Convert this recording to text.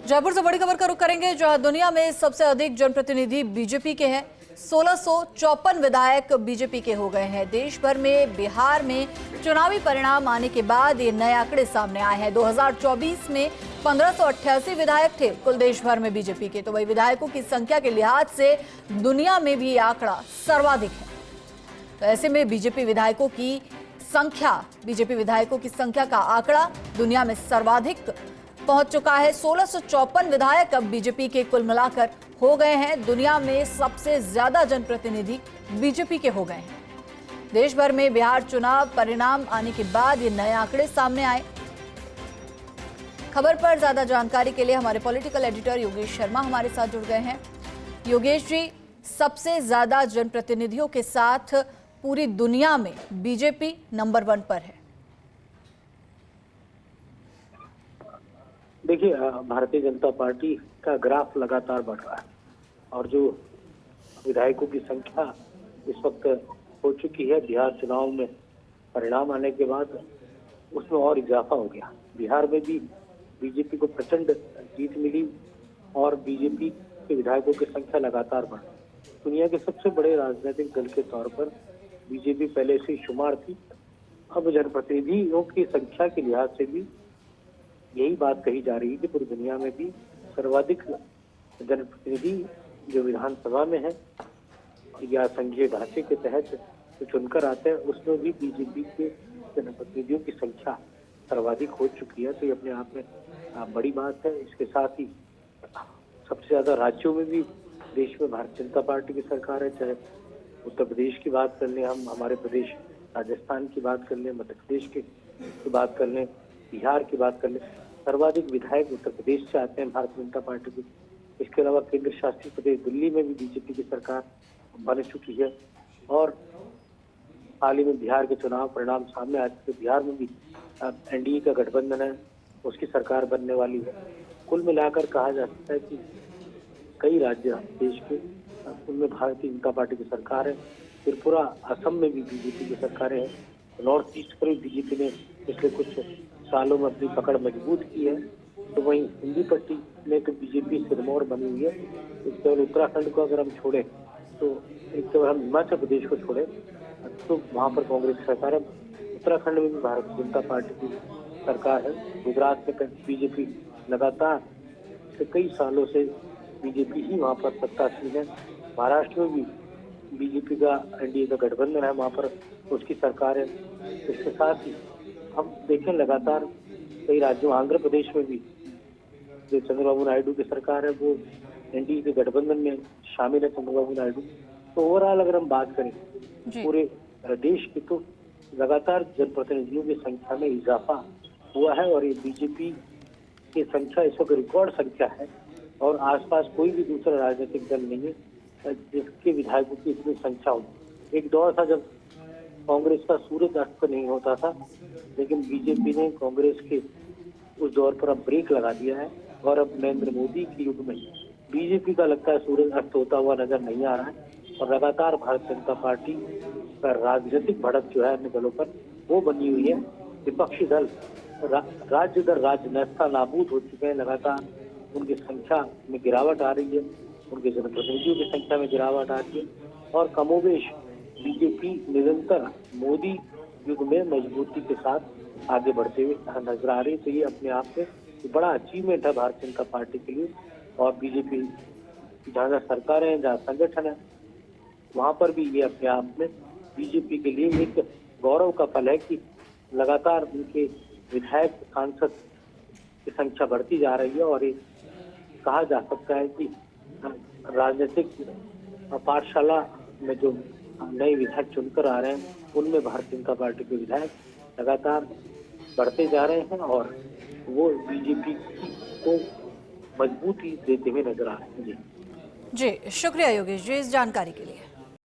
जयपुर से बड़ी खबर का रुख करेंगे, जहां दुनिया में सबसे अधिक जनप्रतिनिधि बीजेपी के हैं। 1654 विधायक बीजेपी के हो गए हैं। देश भर में बिहार में चुनावी परिणाम आने के बाद ये नए आंकड़े सामने आए हैं। 2024 में 1588 विधायक थे कुल देश भर में बीजेपी के। तो वही विधायकों की संख्या के लिहाज से दुनिया में भी ये आंकड़ा सर्वाधिक है। तो ऐसे में बीजेपी विधायकों की संख्या का आंकड़ा दुनिया में सर्वाधिक पहुंच चुका है। 1654 विधायक अब बीजेपी के कुल मिलाकर हो गए हैं। दुनिया में सबसे ज्यादा जनप्रतिनिधि बीजेपी के हो गए हैं। देश भर में बिहार चुनाव परिणाम आने के बाद ये नए आंकड़े सामने आए। खबर पर ज्यादा जानकारी के लिए हमारे पॉलिटिकल एडिटर योगेश शर्मा हमारे साथ जुड़ गए हैं। योगेश जी, सबसे ज्यादा जनप्रतिनिधियों के साथ पूरी दुनिया में बीजेपी नंबर 1 पर है। देखिए, भारतीय जनता पार्टी का ग्राफ लगातार बढ़ रहा है और जो विधायकों की संख्या इस वक्त हो चुकी है बिहार चुनाव में परिणाम आने के बाद, उसमें और इजाफा हो गया। बिहार में भी बीजेपी को प्रचंड जीत मिली और बीजेपी के विधायकों की संख्या लगातार बढ़ रही। दुनिया के सबसे बड़े राजनीतिक दल के तौर पर बीजेपी पहले से शुमार थी। अब जनप्रतिनिधियों की संख्या के लिहाज से भी यही बात कही जा रही है कि पूरी दुनिया में भी सर्वाधिक जनप्रतिनिधि जो विधानसभा में है या संघीय ढांचे के तहत जो चुनकर आते हैं, उसमें भी बीजेपी के जनप्रतिनिधियों की संख्या सर्वाधिक हो चुकी है। तो ये अपने आप में बड़ी बात है। इसके साथ ही सबसे ज्यादा राज्यों में भी देश में भारतीय जनता पार्टी की सरकार है। चाहे उत्तर प्रदेश की बात कर लें, हम हमारे प्रदेश राजस्थान की बात कर लें, मध्य प्रदेश की बात कर लें, बिहार की बात कर लें, सर्वाधिक विधायक उत्तर प्रदेश से आते हैं भारतीय जनता पार्टी की। इसके अलावा केंद्र शासित प्रदेश दिल्ली में भी बीजेपी की सरकार बन चुकी है और हाल ही में बिहार के चुनाव परिणाम सामने आए थे। बिहार में भी एनडीए का गठबंधन है, उसकी सरकार बनने वाली है। कुल मिलाकर कहा जा सकता है कि कई राज्य देश के उनमें भारतीय जनता पार्टी की सरकार है। त्रिपुरा, असम में भी बीजेपी की सरकारें हैं। नॉर्थ ईस्ट पर भी बीजेपी ने पिछले कुछ सालों में अपनी पकड़ मजबूत की है। तो वहीं हिंदी पट्टी में तो बीजेपी सिरमौर बनी हुई है। केवल उत्तराखंड को अगर हम छोड़ें तो केवल हम हिमाचल प्रदेश को छोड़ें तो वहाँ पर कांग्रेस की सरकार है। उत्तराखंड में भी भारतीय जनता पार्टी की सरकार है। गुजरात में बीजेपी लगातार से कई सालों से बीजेपी ही वहाँ पर सत्तासीन है। महाराष्ट्र में भी बीजेपी का एनडीए का गठबंधन है, वहाँ पर उसकी सरकार है। इसके साथ ही हम देखें लगातार कई राज्यों, आंध्र प्रदेश में भी जो चंद्रबाबू नायडू की सरकार है वो एनडीए के गठबंधन में शामिल है, चंद्रबाबू नायडू। तो ओवरऑल अगर हम बात करें पूरे देश की, तो लगातार जनप्रतिनिधियों की संख्या में इजाफा हुआ है और ये बीजेपी की संख्या इस वक्त रिकॉर्ड संख्या है और आसपास कोई भी दूसरा राजनीतिक दल नहीं है जिसके विधायकों की इतनी संख्या हो। एक दौर था जब कांग्रेस का सूरज अस्त नहीं होता था, लेकिन बीजेपी ने कांग्रेस के उस दौर पर अब ब्रेक लगा दिया है और अब नरेंद्र मोदी के युग में बीजेपी का लगता है सूरज अस्त होता हुआ नजर नहीं आ रहा है। और लगातार भारतीय जनता पार्टी का राजनीतिक बढ़त जो है अन्य दलों पर वो बनी हुई है। विपक्षी दल राज्य दर राज्य नेस्ता नाबूद हो चुके हैं। लगातार उनकी संख्या में गिरावट आ रही है, उनके जनप्रतिनिधियों की संख्या में गिरावट आ रही है और कमोबेश बीजेपी निरंतर मोदी युग में मजबूती के साथ आगे बढ़ते हुए नजर आ रही है। तो ये अपने आप में बड़ा अचीवमेंट है भारतीय जनता पार्टी के लिए। और बीजेपी जहाँ जहाँ सरकारें हैं, जहाँ संगठन है, वहाँ पर भी ये अपने आप में बीजेपी के लिए एक गौरव का पल है कि लगातार उनके विधायक सांसद की संख्या बढ़ती जा रही है। और ये कहा जा सकता है कि राजनीतिक पाठशाला में जो नए विधायक चुनकर आ रहे हैं, उनमें भारतीय जनता पार्टी के विधायक लगातार बढ़ते जा रहे हैं और वो बीजेपी को मजबूती देते हुए नजर आ रहे हैं। जी, शुक्रिया योगेश जी इस जानकारी के लिए।